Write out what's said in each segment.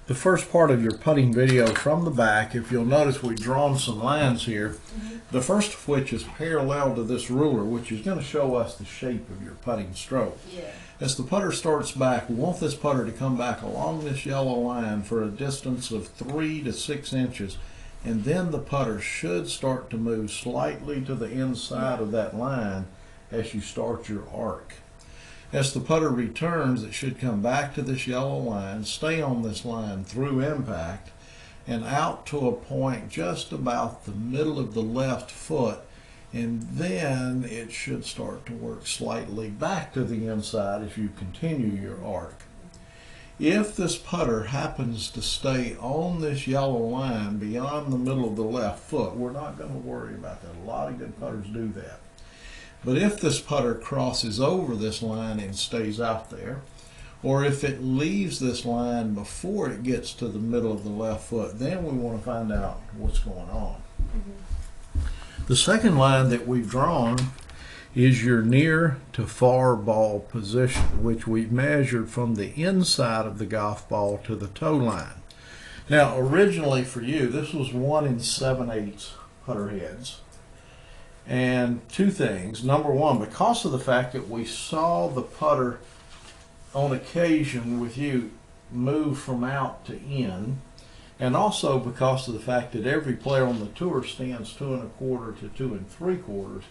the first part of your putting video from the back, if you'll notice we've drawn some lines here, the first of which is parallel to this ruler, which is going to show us the shape of your putting stroke. Yeah. As the putter starts back, we want this putter to come back along this yellow line for a distance of 3 to 6 inches, and then the putter should start to move slightly to the inside of that line as you start your arc. As the putter returns, it should come back to this yellow line, stay on this line through impact, and out to a point just about the middle of the left foot, and then it should start to work slightly back to the inside as you continue your arc. If this putter happens to stay on this yellow line beyond the middle of the left foot, we're not going to worry about that. A lot of good putters do that. But if this putter crosses over this line and stays out there, or if it leaves this line before it gets to the middle of the left foot, then we want to find out what's going on. The second line that we've drawn is your near to far ball position, which we've measured from the inside of the golf ball to the toe line. Now, originally for you, this was 1 7/8 putter heads. And two things. Number one, because of the fact that we saw the putter on occasion with you move from out to in, and also because of the fact that every player on the tour stands 2 1/4 to 2 3/4,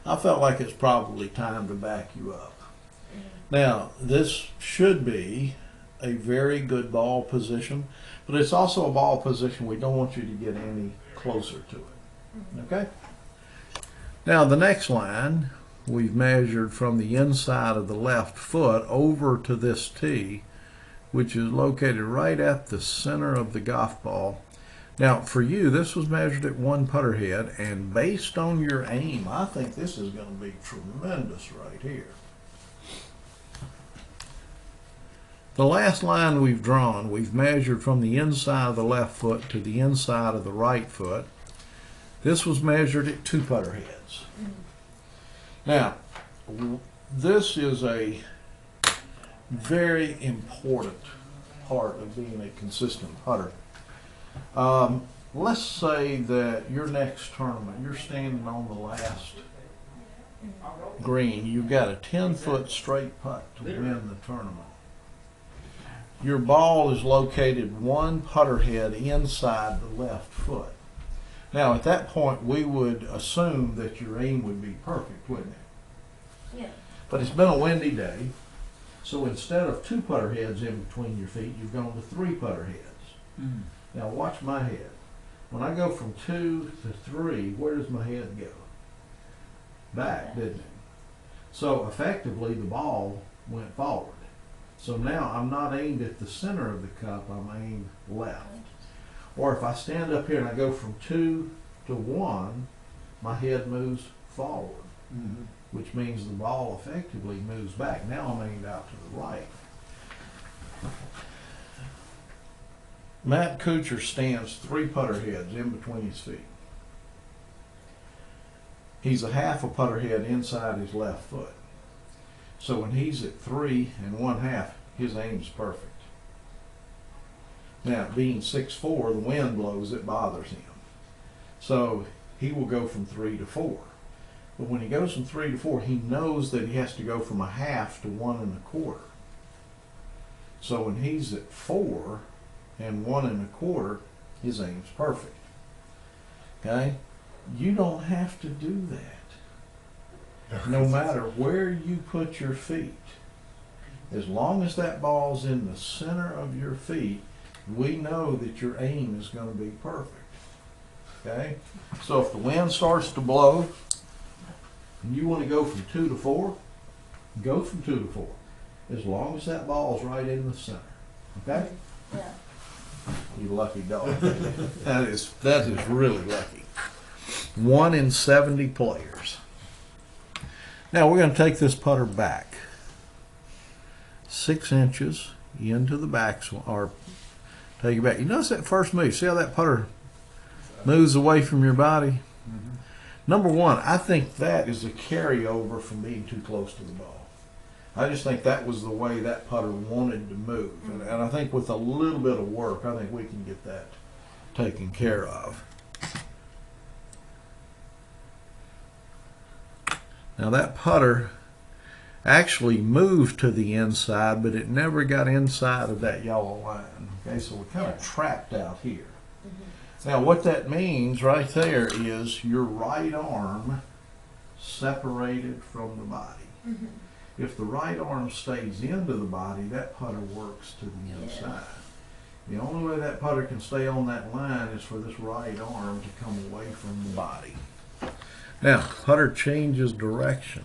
I felt like it's probably time to back you up. Now, this should be a very good ball position, but it's also a ball position we don't want you to get any closer to it. Okay? Now, the next line we've measured from the inside of the left foot over to this tee, which is located right at the center of the golf ball. Now, for you, this was measured at 1 putter head, and based on your aim, I think this is going to be tremendous right here. The last line we've drawn, we've measured from the inside of the left foot to the inside of the right foot. This was measured at 2 putter heads. Now, this is a very important part of being a consistent putter. Let's say that your next tournament, you're standing on the last green. You've got a 10-foot straight putt to win the tournament. Your ball is located 1 putter head inside the left foot. Now, at that point, we would assume that your aim would be perfect, wouldn't it? Yeah. But it's been a windy day, so instead of 2 putter heads in between your feet, you've gone to 3 putter heads. Now, watch my head. When I go from 2 to 3, where does my head go? Back, didn't it? So, effectively, the ball went forward. So now I'm not aimed at the center of the cup, I'm aimed left. Or if I stand up here and I go from 2 to 1, my head moves forward, which means the ball effectively moves back. Now I'm aimed out to the right. Matt Kuchar stands 3 putter heads in between his feet. He's a half a putter head inside his left foot. So when he's at 3 1/2, his aim's perfect. Now, being 6'4", the wind blows, it bothers him. So he will go from 3 to 4. But when he goes from 3 to 4, he knows that he has to go from a half to 1 1/4. So when he's at 4 and 1 1/4, his aim's perfect. Okay? You don't have to do that. No matter where you put your feet, as long as that ball's in the center of your feet, we know that your aim is going to be perfect. Okay? So if the wind starts to blow and you want to go from 2 to 4, go from 2 to 4. As long as that ball's right in the center. Okay? Yeah. You lucky dog. that is really lucky. 1 in 70 players. Now we're going to take this putter back 6 inches into the backswing, or take it back. You notice that first move. See how that putter moves away from your body? Number one, I think that is a carryover from being too close to the ball. I just think that was the way that putter wanted to move. And I think with a little bit of work, I think we can get that taken care of. Now that putter actually moved to the inside, but it never got inside of that yellow line. Okay, so we're kind of trapped out here. Now what that means right there is your right arm separated from the body. If the right arm stays into the body, that putter works to the inside. The only way that putter can stay on that line is for this right arm to come away from the body. Now, putter changes direction,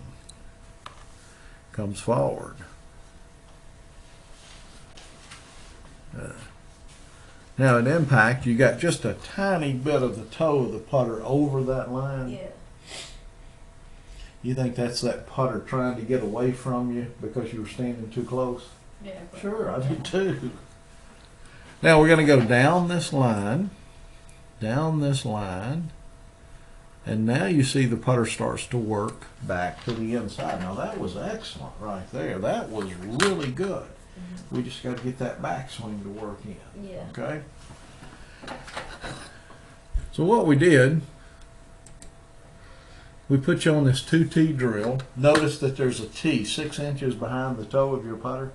comes forward. Now at impact, you got just a tiny bit of the toe of the putter over that line. Yeah. You think that's that putter trying to get away from you because you were standing too close? Yeah. Sure, I do too. Now we're going to go down this line, and now you see the putter starts to work back to the inside. Now that was excellent right there. That was really good. We just got to get that backswing to work in. Yeah. Okay? So what we did, we put you on this 2T drill. Notice that there's a T 6 inches behind the toe of your putter,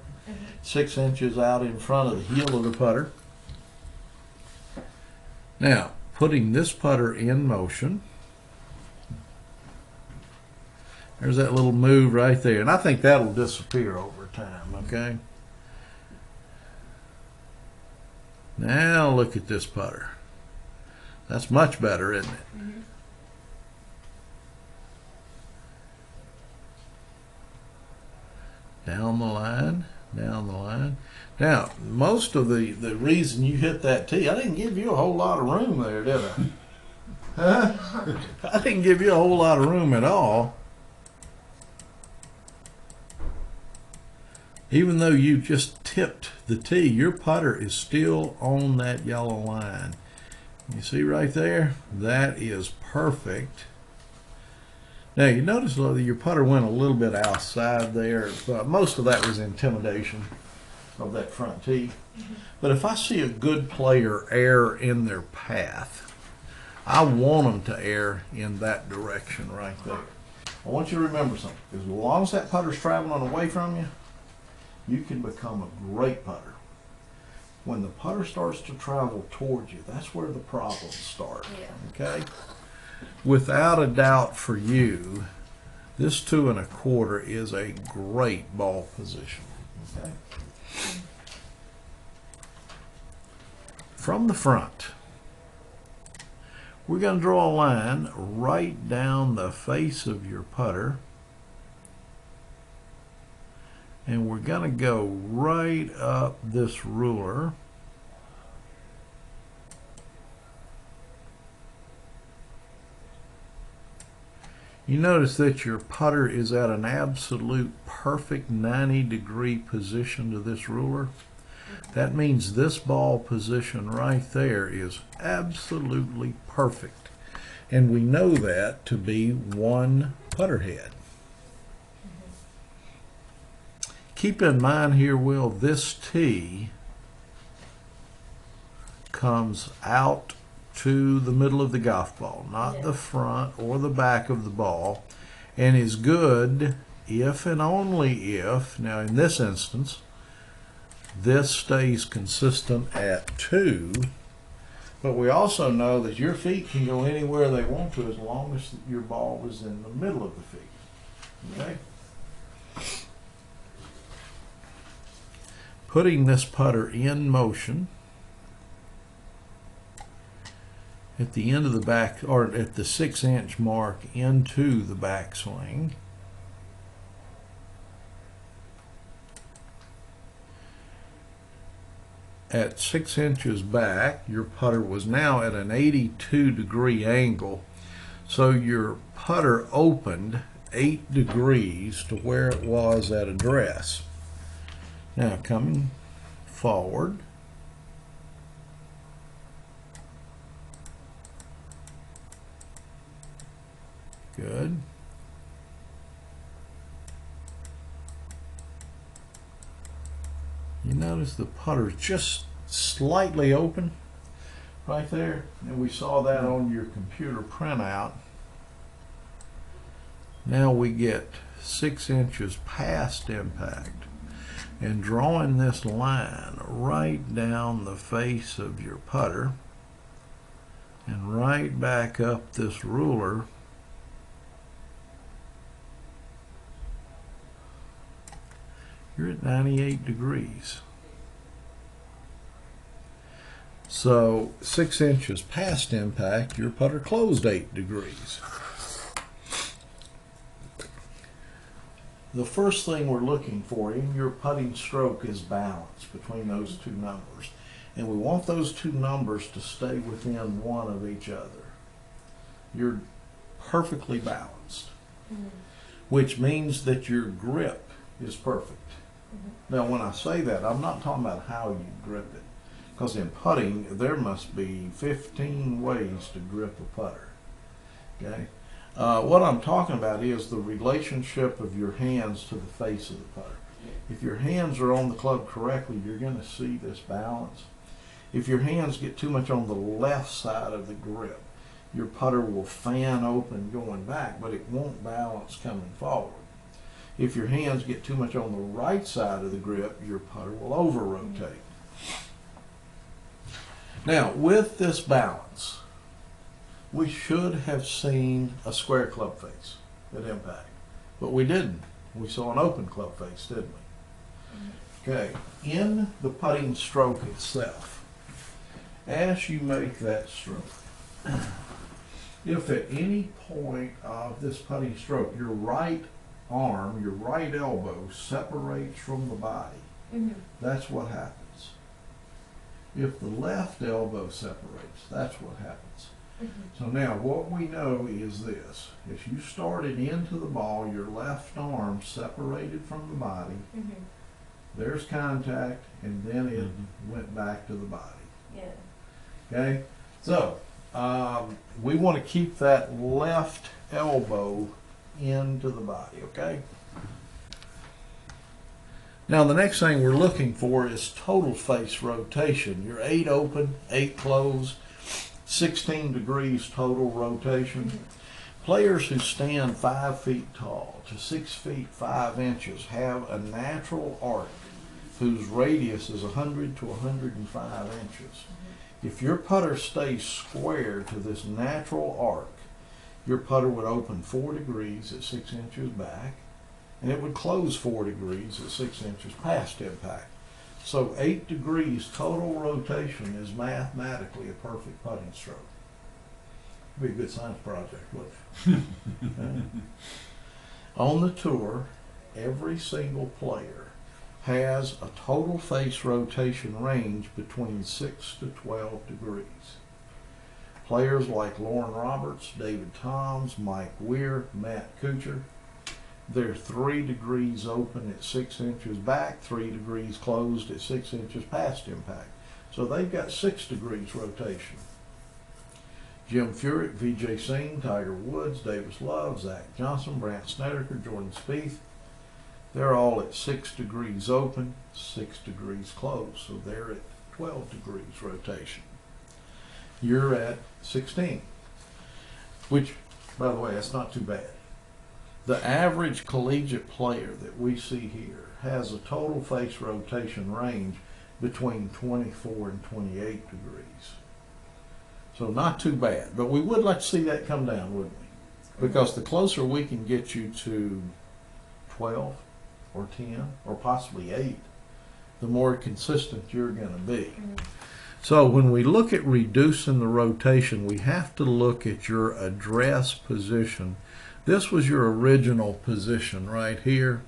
6 inches out in front of the heel of the putter. Now, putting this putter in motion, there's that little move right there, and I think that'll disappear over time, okay? Now look at this putter. That's much better, isn't it? Down the line, down the line. Now, most of the reason you hit that tee, I didn't give you a whole lot of room there, did I? Huh? I didn't give you a whole lot of room at all. Even though you just tipped the tee, your putter is still on that yellow line. You see right there? That is perfect. Now you notice that your putter went a little bit outside there, but most of that was intimidation of that front tee. But if I see a good player err in their path, I want them to err in that direction right there. I want you to remember something. As long as that putter's traveling away from you, you can become a great putter. When the putter starts to travel towards you, that's where the problems start. Okay? Without a doubt for you, this 2 1/4 is a great ball position. Okay? From the front, we're going to draw a line right down the face of your putter. And we're going to go right up this ruler. You notice that your putter is at an absolute perfect 90-degree position to this ruler. That means this ball position right there is absolutely perfect. And we know that to be one putter head. Keep in mind here, Will, this tee comes out to the middle of the golf ball, not the front or the back of the ball, and is good if and only if, now in this instance, this stays consistent at 2, but we also know that your feet can go anywhere they want to as long as your ball is in the middle of the feet. Okay? Putting this putter in motion at the end of the back, or at the 6-inch mark into the backswing. At 6 inches back, your putter was now at an 82-degree angle, so your putter opened 8 degrees to where it was at address. Now coming forward, good. notice the putter's just slightly open right there, and we saw that on your computer printout. Now we get 6 inches past impact, and drawing this line right down the face of your putter and right back up this ruler, you're at 98 degrees. So 6 inches past impact, your putter closed 8 degrees. The first thing we're looking for in your putting stroke is balance between those two numbers. And we want those two numbers to stay within one of each other. You're perfectly balanced, which means that your grip is perfect. Now, when I say that, I'm not talking about how you grip it, because in putting, there must be 15 ways to grip a putter. Okay? What I'm talking about is the relationship of your hands to the face of the putter. If your hands are on the club correctly, you're going to see this balance. If your hands get too much on the left side of the grip, your putter will fan open going back, but it won't balance coming forward. If your hands get too much on the right side of the grip, your putter will over-rotate. Now, with this balance, we should have seen a square club face at impact, but we didn't. We saw an open club face, didn't we? Okay, in the putting stroke itself, as you make that stroke, if at any point of this putting stroke your right arm, your right elbow separates from the body, that's what happens. If the left elbow separates, that's what happens. So now what we know is this: if you started into the ball, your left arm separated from the body, there's contact, and then it went back to the body. Okay? So we want to keep that left elbow into the body, okay? Now the next thing we're looking for is total face rotation. You're 8 open, 8 closed, 16 degrees total rotation. Players who stand 5 feet tall to 6 feet 5 inches have a natural arc whose radius is 100 to 105 inches. If your putter stays square to this natural arc, your putter would open 4 degrees at 6 inches back, and it would close 4 degrees at 6 inches past impact. So 8 degrees total rotation is mathematically a perfect putting stroke. It'd be a good science project, wouldn't it? Okay. On the tour, every single player has a total face rotation range between 6 to 12 degrees. Players like Lauren Roberts, David Toms, Mike Weir, Matt Kuchar, they're 3 degrees open at 6 inches back, 3 degrees closed at 6 inches past impact. So they've got 6 degrees rotation. Jim Furyk, Vijay Singh, Tiger Woods, Davis Love, Zach Johnson, Brant Snedeker, Jordan Spieth, they're all at 6 degrees open, 6 degrees closed. So they're at 12 degrees rotation. You're at 16, which, by the way, that's not too bad. The average collegiate player that we see here has a total face rotation range between 24 and 28 degrees. So not too bad, but we would like to see that come down, wouldn't we? Because the closer we can get you to 12 or 10 or possibly 8, the more consistent you're going to be. So when we look at reducing the rotation, we have to look at your address position. This was your original position right here.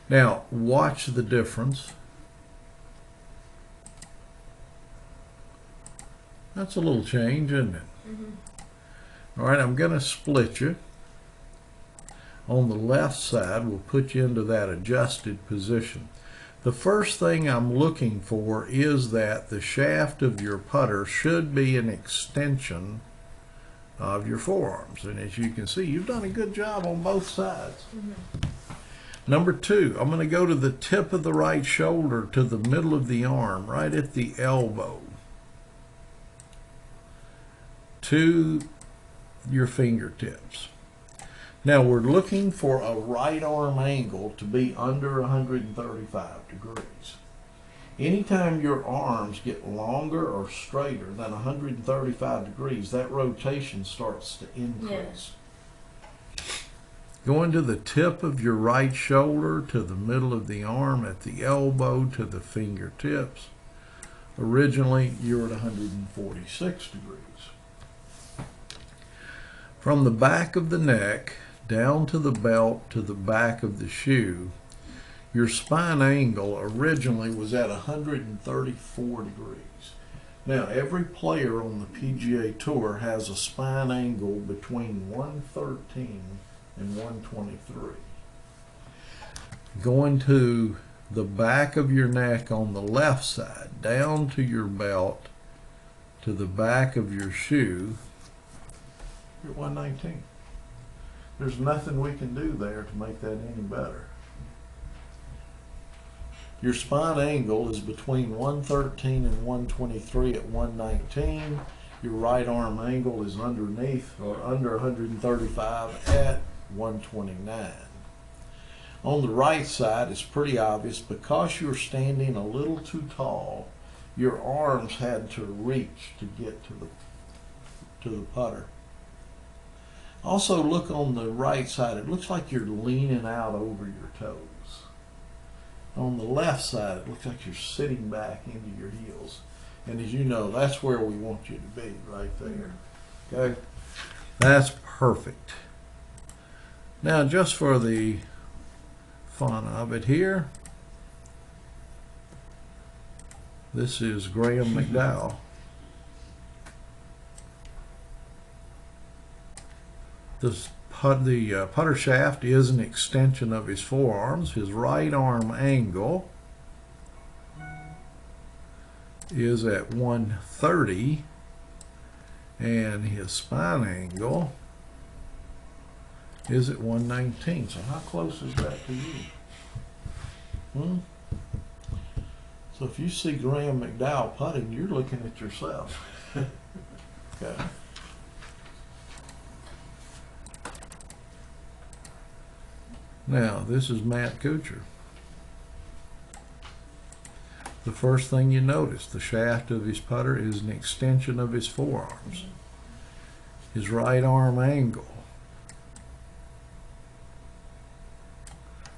Now watch the difference. That's a little change, isn't it? All right, I'm going to split you. On the left side, we'll put you into that adjusted position. The first thing I'm looking for is that the shaft of your putter should be an extension of your forearms. And as you can see, you've done a good job on both sides. Number 2, I'm going to go to the tip of the right shoulder to the middle of the arm, right at the elbow, to your fingertips. Now we're looking for a right arm angle to be under 135 degrees. Anytime your arms get longer or straighter than 135 degrees, that rotation starts to increase. Going to the tip of your right shoulder to the middle of the arm at the elbow to the fingertips. Originally, you're at 146 degrees. From the back of the neck down to the belt to the back of the shoe, your spine angle originally was at 134 degrees. Now, every player on the PGA Tour has a spine angle between 113 and 123. Going to the back of your neck on the left side, down to your belt, to the back of your shoe, you're 119. There's nothing we can do there to make that any better. Your spine angle is between 113 and 123 at 119. Your right arm angle is underneath or under 135 at 129. On the right side, it's pretty obvious because you're standing a little too tall, your arms had to reach to get to the putter. Also look on the right side, it looks like you're leaning out over your toes. On the left side, it looks like you're sitting back into your heels. And as you know, that's where we want you to be, right there. Okay? That's perfect. Now, just for the fun of it here, this is Graham McDowell. The putter shaft is an extension of his forearms. His right arm angle is at 130, and his spine angle is at 119. So how close is that to you? So if you see Graham McDowell putting, you're looking at yourself. Okay. Now, this is Matt Kuchar. The first thing you notice, the shaft of his putter is an extension of his forearms. His right arm angle,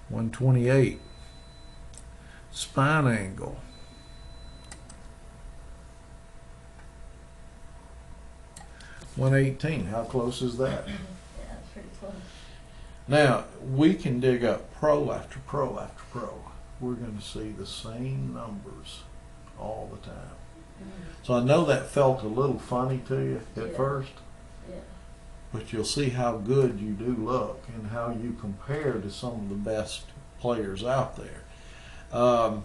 128. Spine angle, 118. How close is that? Yeah, it's pretty close. Now, we can dig up pro after pro after pro. We're going to see the same numbers all the time. So I know that felt a little funny to you at first, but you'll see how good you do look and how you compare to some of the best players out there. I'll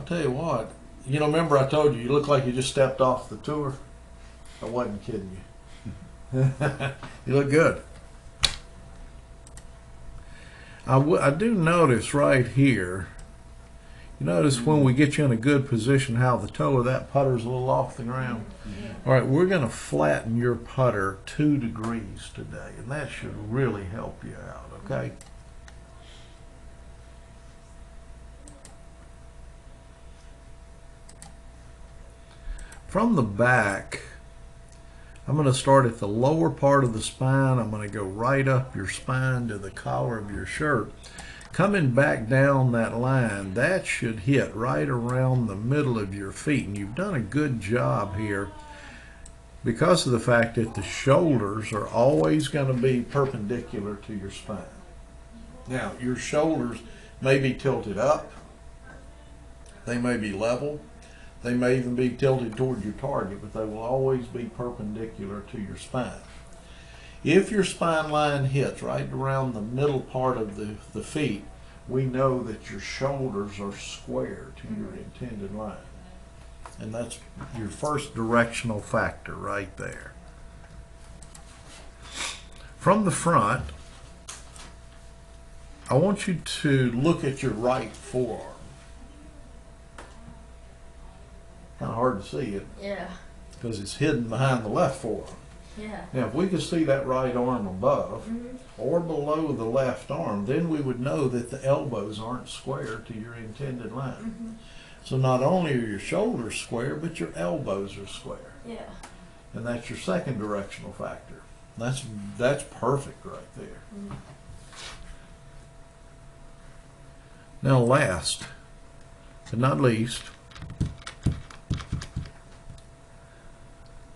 tell you what, you know, remember I told you look like you just stepped off the tour? I wasn't kidding you. You look good. I do notice right here, you notice when we get you in a good position how the toe of that putter's a little off the ground. All right, we're going to flatten your putter 2 degrees today, and that should really help you out, okay? From the back, I'm going to start at the lower part of the spine. I'm going to go right up your spine to the collar of your shirt. Coming back down that line, that should hit right around the middle of your feet. And you've done a good job here because of the fact that the shoulders are always going to be perpendicular to your spine. Now, your shoulders may be tilted up. They may be level. They may even be tilted toward your target, but they will always be perpendicular to your spine. If your spine line hits right around the middle part of the feet, we know that your shoulders are square to your intended line. And that's your first directional factor right there. From the front, I want you to look at your right forearm. Kind of hard to see it. Yeah. Because it's hidden behind the left forearm. Yeah. Now, if we could see that right arm above Mm-hmm. or below the left arm, then we would know that the elbows aren't square to your intended line. Mm-hmm. So not only are your shoulders square, but your elbows are square. Yeah. And that's your second directional factor. That's perfect right there. Mm-hmm. Now last but not least,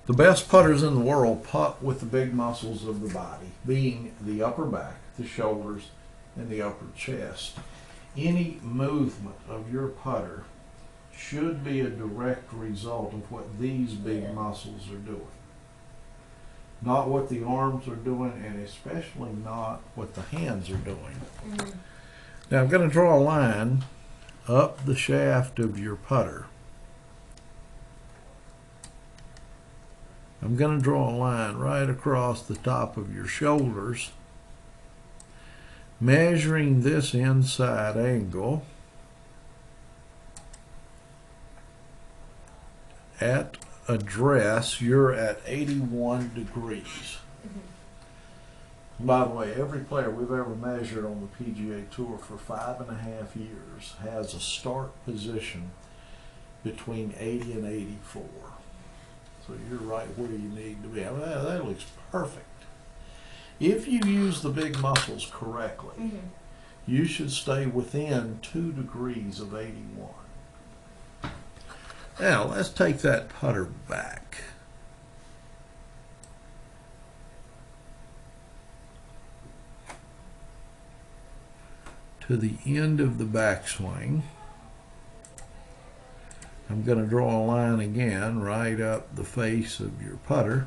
the best putters in the world putt with the big muscles of the body, being the upper back, the shoulders, and the upper chest. Any movement of your putter should be a direct result of what these big muscles are doing. Not what the arms are doing, and especially not what the hands are doing. Mm-hmm. Now I'm going to draw a line up the shaft of your putter. I'm going to draw a line right across the top of your shoulders, measuring this inside angle at address. You're at 81 degrees. Mm-hmm. By the way, every player we've ever measured on the PGA Tour for 5.5 years has a start position between 80 and 84. So you're right where you need to be. I mean, that looks perfect. If you use the big muscles correctly, Mm-hmm. you should stay within 2 degrees of 81. Now, let's take that putter back. To the end of the backswing. I'm going to draw a line again right up the face of your putter.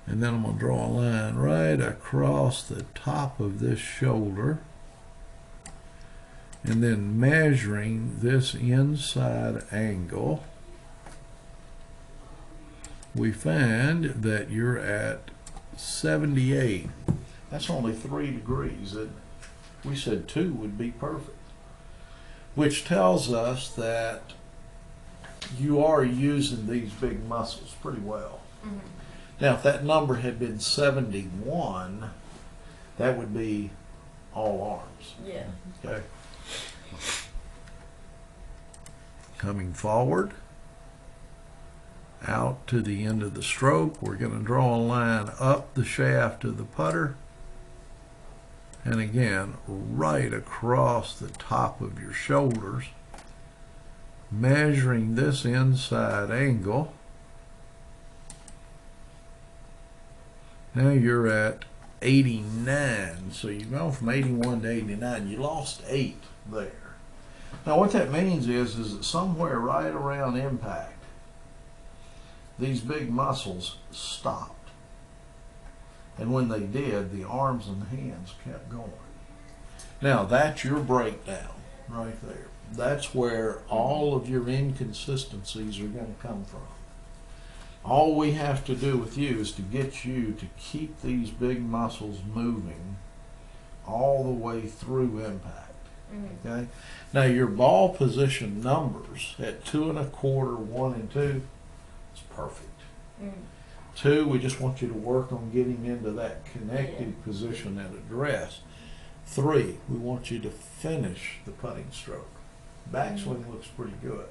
And then I'm going to draw a line right across the top of this shoulder. And then measuring this inside angle, we find that you're at 78. That's only 3 degrees. We said 2 would be perfect, which tells us that you are using these big muscles pretty well. Mm-hmm. Now, if that number had been 71, that would be all arms. Yeah. Okay. Coming forward, out to the end of the stroke, we're going to draw a line up the shaft of the putter. And again, right across the top of your shoulders, measuring this inside angle. Now you're at 89. So you've gone from 81 to 89. You lost 8 there. Now what that means is that somewhere right around impact, these big muscles stopped. And when they did, the arms and the hands kept going. Now that's your breakdown right there. That's where all of your inconsistencies are going to come from. All we have to do with you is to get you to keep these big muscles moving all the way through impact. Mm-hmm. Okay. Now your ball position numbers at 2 1/4, 1 and 2 is perfect. Mm-hmm. 2, we just want you to work on getting into that connected position at address. 3, we want you to finish the putting stroke. Backswing looks pretty good.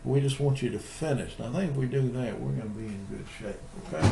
We just want you to finish. Now, I think if we do that, we're going to be in good shape. Okay.